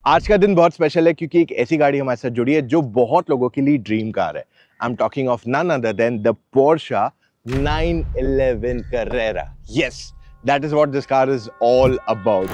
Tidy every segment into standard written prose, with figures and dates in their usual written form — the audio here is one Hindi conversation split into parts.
आज का दिन बहुत स्पेशल है क्योंकि एक ऐसी गाड़ी हमारे साथ जुड़ी है जो बहुत लोगों के लिए ड्रीम कार है। I am talking of none other than the Porsche 911 Carrera. Yes, that is what this car is all about.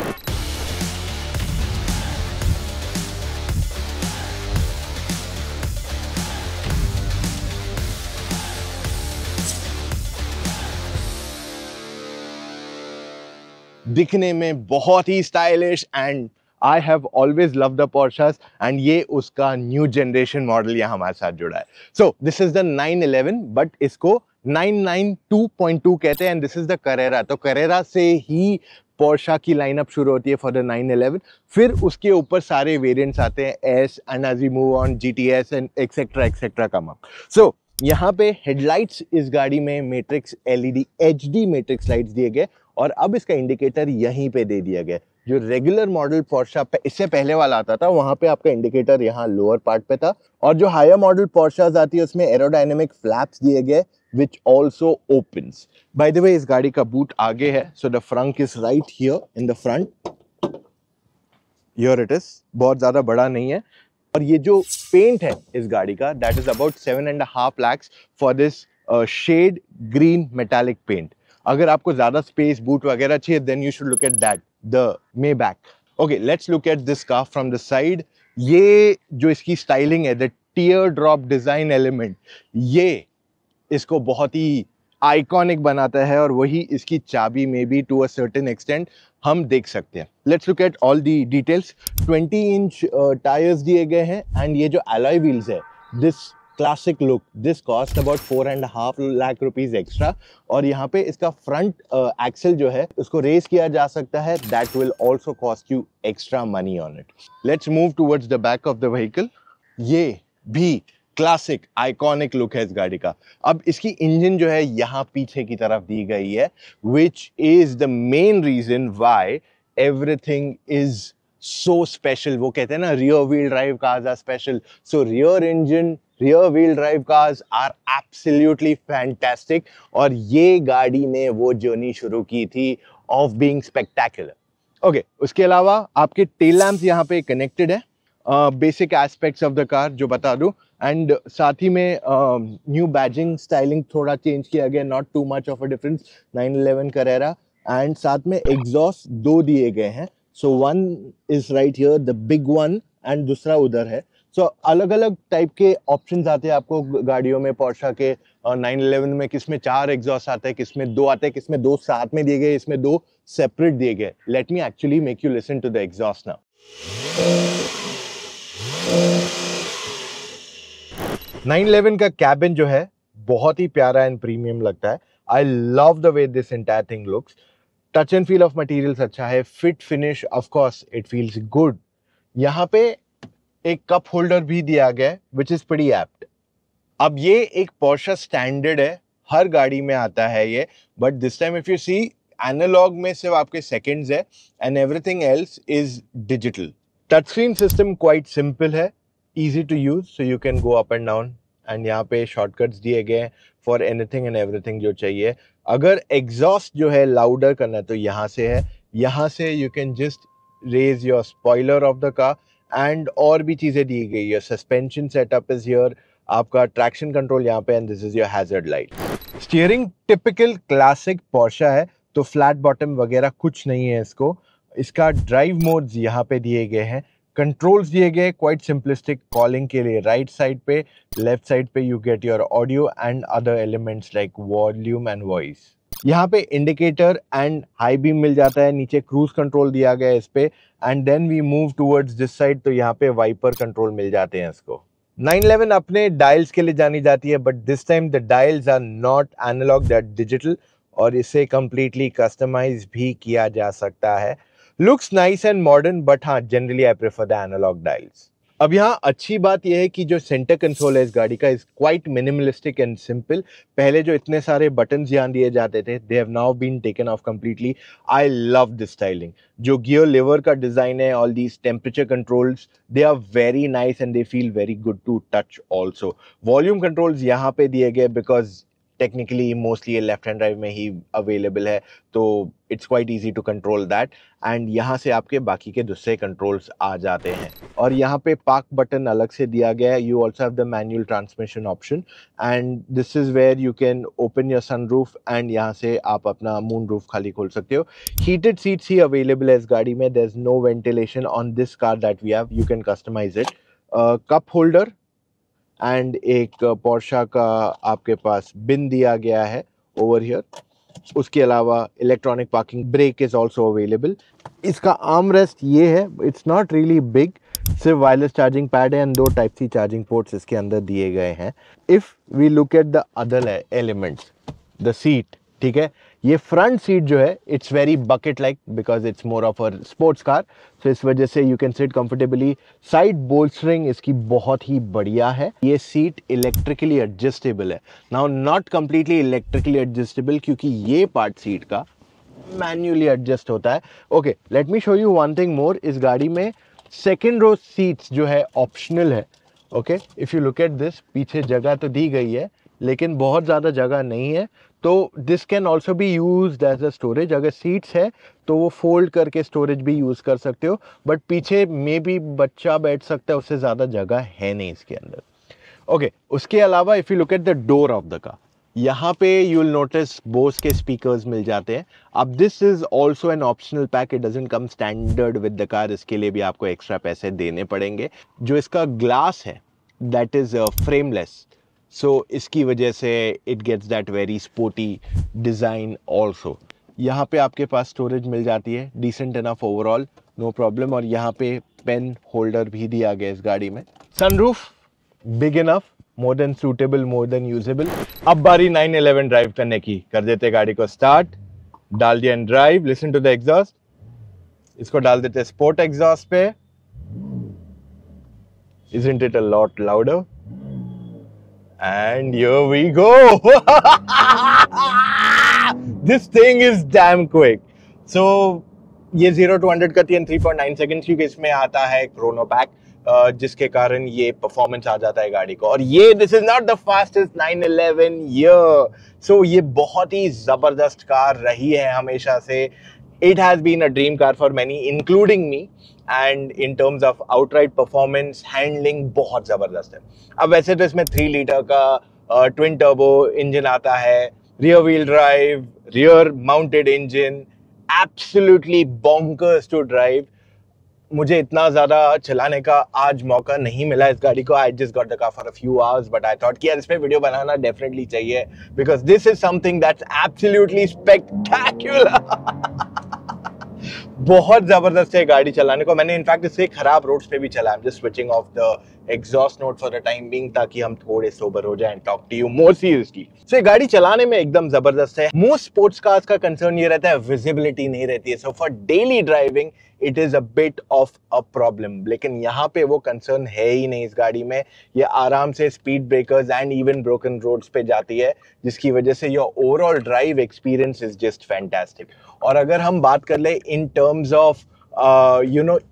दिखने में बहुत ही stylish and I have always love the Porsches and ये उसका न्यू जनरेशन मॉडल यहाँ हमारे साथ जुड़ा है। So this is the 911 but इसको 992.2 कहते हैं and this is the Karera. तो करेरा से ही पोर्शा की लाइनअप शुरू होती है फॉर द 911, फिर उसके ऊपर सारे वेरिएंट्स आते हैं S and as we move on GTS and et cetera come up. So यहाँ पे हेडलाइट्स इस गाड़ी में matrix LED HD matrix lights दिए गए और अब इसका इंडिकेटर यहीं पे दे दिया गया। जो रेगुलर मॉडल पोर्शा इससे पहले वाला आता था वहां पे आपका इंडिकेटर यहाँ लोअर पार्ट पे था और जो हायर मॉडल पोर्शास आती है उसमें एरोडायनेमिक फ्लैप्स दिए गए which also opens. By the way, इस गाड़ी का बूट आगे है, so the front is right here in the front. Here it is. बहुत ज़्यादा बड़ा नहीं है और ये जो पेंट है इस गाड़ी का that is about 7.5 lakhs for this shade green metallic paint. अगर आपको ज़्यादा स्पेस बूट वगैरह चाहिए then you should look at that, the Maybach. Okay, let's look at this car from the side. ये जो इसकी स्टाइलिंग है, the teardrop design element, ये इसको बहुत ही आइकॉनिक बनाता है और वही इसकी चाबी में भी टू अ सर्टेन एक्सटेंट हम देख सकते हैं। Let's look at all the details. 20 inch tyres दिए गए हैं एंड ये जो अलॉय व्हील्स है, this classic look, this cost about 4.5 lakh rupees extra और यहाँ पे इसका फ्रंट एक्सल जो है उसको रेस किया जा सकता है, that will also cost you extra money on it. Let's move towards the back of the vehicle. ये भी क्लासिक आइकॉनिक लुक है इस गाड़ी का। अब इसकी इंजन जो है यहाँ पीछे की तरफ दी गई है which is the main reason why everything is so special. वो कहते हैं ना rear wheel drive cars are special, so rear engine rear wheel drive cars are absolutely fantastic और ये गाड़ी ने वो जर्नी शुरू की थी ऑफ बीइंग स्पेक्टेकुलर। ओके, उसके अलावा आपके टेल लैंप्स यहाँ पे कनेक्टेड है, basic aspects of the car जो बता दूं एंड साथ ही में न्यू बैजिंग स्टाइलिंग थोड़ा चेंज किया गया, not too much of a difference 911 Carrera and साथ में एग्जॉस्ट दो दिए गए हैं। So one is right here the big one and दूसरा उधर है। सो अलग अलग टाइप के ऑप्शंस आते हैं आपको गाड़ियों में पोर्शा के 911 में, किसमें 4 एग्जॉस्ट आते हैं, किसमें 2 आते हैं, किसमें 2 साथ में दिए गए, इसमें 2 सेपरेट दिए गए। Let me actually make you listen to the exhaust now. 911 का कैबिन जो है बहुत ही प्यारा एंड प्रीमियम लगता है। I love the way this entire thing looks. Touch and feel of materials अच्छा है, fit finish off course it feels good. यहाँ पे एक कप होल्डर भी दिया गया है विच इज प्रीटी एप्ट। अब ये एक पोर्शा स्टैंडर्ड है, हर गाड़ी में आता है ये, but this time if you see analogue में सिर्फ आपके सेकंड्स है and everything else is digital. Touch screen system quite simple है, easy to use, so you can go up and down and यहाँ पे शॉर्टकट्स दिए गए for anything and everything जो चाहिए। अगर एग्जॉस्ट जो है लाउडर करना है तो यहाँ से है, यहाँ से you can just raise your spoiler of the car and और भी चीज़ें दी गई है। सस्पेंशन सेटअप is here, आपका ट्रैक्शन कंट्रोल यहाँ पे and this is your hazard light। Steering typical classic Portia है तो फ्लैट बॉटम वगैरह कुछ नहीं है इसको। इसका ड्राइव मोड्स यहाँ पे दिए गए हैं, कंट्रोल्स दिए गए क्वाइट सिंपलिस्टिक। कॉलिंग के लिए राइट साइड पे, लेफ्ट साइड पे you get your audio and other elements like volume and voice. यहाँ पे इंडिकेटर एंड हाई बीम मिल जाता है, नीचे क्रूज कंट्रोल दिया गया है इस पे and then we move towards this side तो यहाँ पे वाइपर कंट्रोल मिल जाते हैं इसको। 911 अपने डायल्स के लिए जानी जाती है but this time the dials are not analogue that digital और इसे कंप्लीटली कस्टमाइज भी किया जा सकता है। Looks nice and modern, but हाँ generally I prefer the analog dials. अब यहाँ अच्छी बात यह है कि जो सेंटर कंसोल है इस गाड़ी का is quite minimalistic and simple. पहले जो इतने सारे बटन्स यहाँ दिए जाते थे they have now been taken off completely. I love this styling. जो गियर लिवर का डिजाइन है, all these temperature controls, they are very nice and they feel very good to touch also. Volume controls यहाँ पे दिए गए बिकॉज टेक्निकली मोस्टली ये लेफ्ट हैंड ड्राइव में ही अवेलेबल है, तो it's quite easy to control that. And यहाँ से आपके बाकी के दूसरे कंट्रोल्स आ जाते हैं। और यहाँ पे पार्क बटन अलग से दिया गया है। You also have the manual transmission option and this is where you can open your sunroof and यहाँ से आप अपना मून रूफ खाली खोल सकते हो। हीटेड सीट्स ही अवेलेबल है इस गाड़ी में। There is no ventilation on this car that we have, you can customise it. Cup holder and एक पोर्शा का आपके पास बिन दिया गया है ओवर हियर। उसके अलावा electronic parking brake is also available. इसका आर्म रेस्ट ये है, इट्स नॉट रियली बिग, सिर्फ वायरलेस चार्जिंग पैड है and 2 type C charging ports इसके अंदर दिए गए हैं। If we look at the other elements, the seat, ठीक है, ये फ्रंट सीट जो है it's very bucket like because it's more of a sports car, तो इस वजह से you can sit comfortably. Side बोल्स्टरिंग इसकी बहुत ही बढ़िया है। ये सीट इलेक्ट्रिकली एडजस्टेबल है। Now not completely electrically adjustable क्योंकि ये पार्ट सीट का मैन्युअली एडजस्ट होता है। Okay, let me show you one thing more. इस गाड़ी में सेकेंड रो सीट्स जो है ऑप्शनल है। Okay, if you look at this, पीछे जगह तो दी गई है लेकिन बहुत ज़्यादा जगह नहीं है, तो this can also be use as a storage. अगर सीट्स है तो वो फोल्ड करके स्टोरेज भी यूज़ कर सकते हो, बट पीछे में भी बच्चा बैठ सकता है, उससे ज़्यादा जगह है नहीं इसके अंदर। ओके, उसके अलावा if you look at the door of the car, यहाँ पे यू विल नोटिस बोस के स्पीकर्स मिल जाते हैं। अब this is also an optional pack, it doesn't come standard with the car, इसके लिए भी आपको एक्स्ट्रा पैसे देने पड़ेंगे। जो इसका ग्लास है दैट इज फ्रेमलेस, सो इसकी वजह से it gets that very sporty design also. यहाँ पे आपके पास स्टोरेज मिल जाती है, decent enough overall, no problem. और यहाँ पे पेन होल्डर भी दिया गया इस गाड़ी में। Sunroof big enough, more than suitable, more than usable. अब बारी 911 ड्राइव करने की। कर देते गाड़ी को स्टार्ट, डाल दिया and drive. Listen to the exhaust, इसको डाल देते स्पोर्ट एग्जॉस्ट पे। Isn't it a lot louder? And here we go. This thing is damn quick. So ये 0 to 100 करती है 3.9 सेकंड्स, क्योंकि इसमें आता है क्रोनो पैक, जिसके कारण ये परफॉर्मेंस आ जाता है गाड़ी को। और ये this is not the fastest 911 year, so ये बहुत ही जबरदस्त कार रही है हमेशा से। It has been a dream car for many including me, and in terms of outright performance, handling बहुत जबरदस्त है। अब वैसे तो इसमें 3 लीटर का ट्विन टर्बो इंजन आता है, rear wheel drive, rear mounted engine, absolutely bonkers to drive. मुझे इतना ज्यादा चलाने का आज मौका नहीं मिला इस गाड़ी को। I just got the car for a few hours, but I thought कि यार इस पे वीडियो बनाना डेफिनेटली चाहिए because this is something that's absolutely spectacular. बहुत जबरदस्त है गाड़ी चलाने को। मैंने इनफैक्ट इससे खराब रोड्स पे भी चला। I am just switching off the exhaust note for the time being, ताकि हम थोड़े सोबर हो जाएं and talk to you more seriously. So ये गाड़ी चलाने में एकदम जबरदस्त है। मोस्ट स्पोर्ट्स कार्स का कंसर्न ये रहता है विजिबिलिटी नहीं रहती है, so for daily driving it is a bit of a problem. लेकिन यहाँ पे वो कंसर्न है ही नहीं इस गाड़ी में। ये आराम से speed breakers and even broken roads पे जाती है, जिसकी वजह से your overall drive experience is just fantastic. और अगर हम बात कर ले in terms of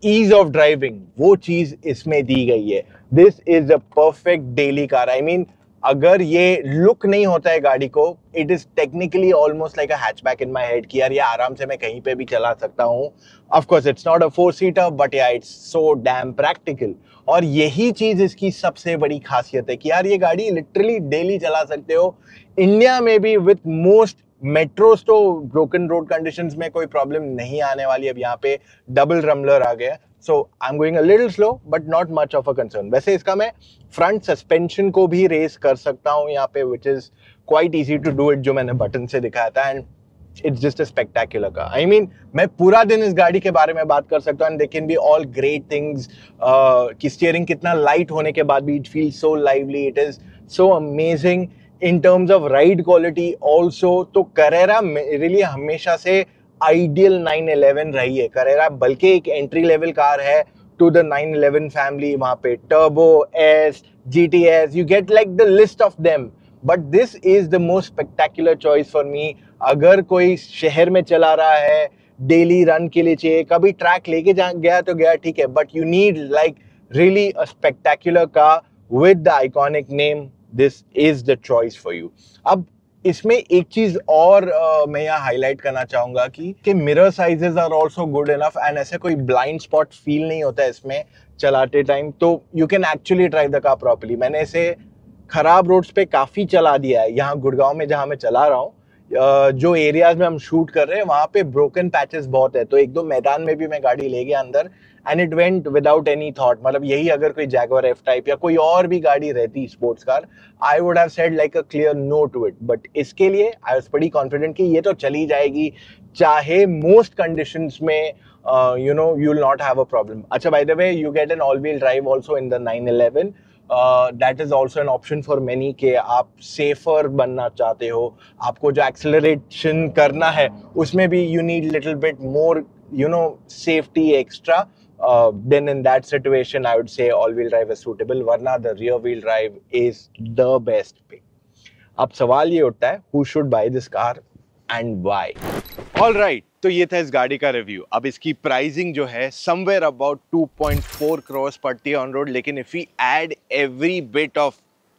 ease of driving, वो चीज इसमें दी गई है। This is a perfect daily car. I mean, अगर ये लुक नहीं होता है गाड़ी को, it is technically almost like a hatchback in my head कि यार ये आराम से मैं कहीं पे भी चला सकता हूँ। Of course it's not a 4 seater, but या इट्स सो डैम प्रैक्टिकल। और यही चीज इसकी सबसे बड़ी खासियत है कि यार ये गाड़ी लिटरली डेली चला सकते हो। इंडिया में भी विथ मोस्ट मेट्रोस तो ब्रोकन रोड कंडीशंस में कोई प्रॉब्लम नहीं आने वाली। अब यहाँ पे डबल रम्बलर आ गया, so I am going a little slow but not much of a concern. वैसे इसका मैं फ्रंट सस्पेंशन को भी रेस कर सकता हूँ यहाँ पे, which is quite easy to do it, जो मैंने बटन से दिखाया था। And it's just a spectacular car. I mean, मैं पूरा दिन इस गाड़ी के बारे में बात कर सकता हूँ and they can be all great things. कि स्टीयरिंग कितना लाइट होने के बाद भी it feel so lively, it is so amazing. In terms of ride quality also, तो करेरा मेरे लिए हमेशा से आइडियल 911 रही है। करेरा बल्कि एक एंट्री लेवल कार है टू द 911 फैमिली। वहां पे turbo, S, GTS, you get like the list of them, but this is the most spectacular choice for me. अगर कोई शहर में चला रहा है, डेली रन के लिए चाहिए, कभी ट्रैक लेके गया तो गया, ठीक है, but you need like really a spectacular car with the iconic name, this is the choice for you. अब इसमें एक चीज और मैं यहाँ हाईलाइट करना चाहूंगा कि mirror sizes are also good enough and ऐसे कोई ब्लाइंड स्पॉट फील नहीं होता है इसमें चलाते टाइम, तो you can actually drive the car properly. मैंने इसे खराब रोड्स पे काफी चला दिया है। यहाँ गुड़गांव में जहां मैं चला रहा हूँ, जो एरियाज में हम शूट कर रहे हैं वहां पे ब्रोकन पैचेस बहुत है, तो एक दो मैदान में भी मैं गाड़ी ले गया अंदर and it went without any thought. मतलब यही अगर कोई जैगवार एफ टाइप या कोई और भी गाड़ी रहती sports car, I would have said like a clear no to it, but इसके लिए आई वाज प्रीटी कॉन्फिडेंट कि ये तो चली जाएगी चाहे मोस्ट कंडीशंस में, you know, you'll not have a problem. अच्छा, by the way, you get an all-wheel drive also in the 911. That is also an option for many कि आप safer बनना चाहते हो, आपको जो acceleration करना है उसमें भी you need little bit more, you know, safety extra. Then in that situation, I would say all-wheel drive is suitable. वरना the rear-wheel drive is the best pick. अब सवाल ये उठता है, who should buy this car and why? All right, तो ये था इस गाड़ी का रिव्यू। अब इसकी प्राइसिंग जो है समवेयर अबाउट 2.4 crores पड़ती है ऑन रोड, लेकिन if we add every bit of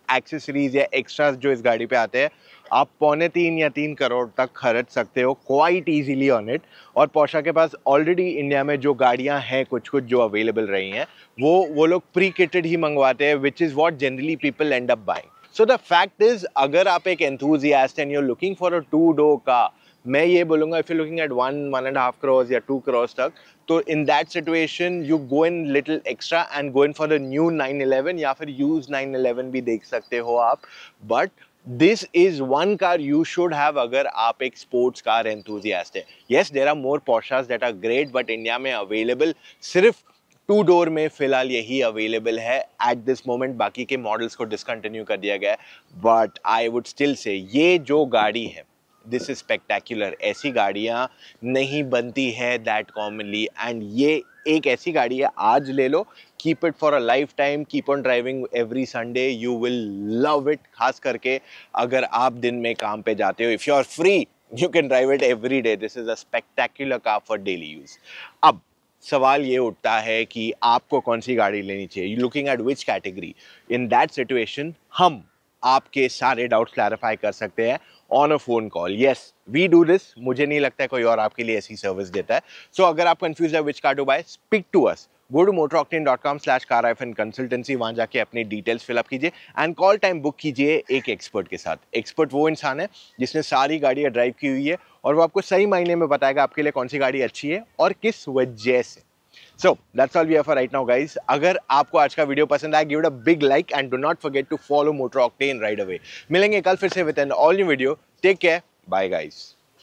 accessories या एक्स्ट्रास जो इस गाड़ी पे आते हैं, आप 2.25 या 3 करोड़ तक खर्च सकते हो क्वाइट इजीली ऑन इट। और पोर्शा के पास ऑलरेडी इंडिया में जो गाड़ियां हैं कुछ कुछ जो अवेलेबल रही हैं, वो लोग प्री किटेड ही मंगवाते हैं, which is what generally people end up buying. So the fact is, अगर आप एक enthusiast and you are looking for a 2-door car, मैं ये बोलूंगा if you looking at 1.5 crores या 2 crores तक, तो in that situation you go in little extra and go in for the new 911 या फिर यूज 911 भी देख सकते हो आप। But this is one car you should have अगर आप एक स्पोर्ट्स कार एंथुजियास्ट है। Yes, there are more Porsches that are great, but India में अवेलेबल सिर्फ 2-door में फिलहाल यही अवेलेबल है एट दिस मोमेंट। बाकी के मॉडल्स को डिसकंटिन्यू कर दिया गया है, but I would still say ये जो गाड़ी है, दिस इज स्पेक्टेक्युलर। ऐसी गाड़ियाँ नहीं बनती है दैट कॉमनली, एंड ये एक ऐसी गाड़ी है, आज ले लो, keep it for a lifetime, keep on driving every Sunday, you will love it. खास करके अगर आप दिन में काम पे जाते हो, if you are free you can drive it every day. This is a spectacular car for daily use. अब सवाल ये उठता है कि आपको कौन सी गाड़ी लेनी चाहिए, you looking at which category. In that situation हम आपके सारे डाउट्स क्लैरिफाई कर सकते हैं on a phone call. Yes, we do this. मुझे नहीं लगता है कोई और आपके लिए ऐसी सर्विस देता है। सो अगर आप कंफ्यूज है which car to buy, speak to us. Go to motoroctane.com/car-consultancy, वहां जाके अपनी डिटेल्स फिलअप कीजिए एंड कॉल टाइम बुक कीजिए एक एक्सपर्ट के साथ। एक्सपर्ट वो इंसान है जिसने सारी गाड़ियां ड्राइव की हुई है और वो आपको सही मायने में बताएगा आपके लिए कौन सी गाड़ी अच्छी है और किस वजह से। So that's all we have for right now, guys. अगर आपको आज का वीडियो पसंद आया, give it a big like and do not forget to follow Motor Octane right away. मिलेंगे कल फिर से with an all new video. Take care. Bye, guys.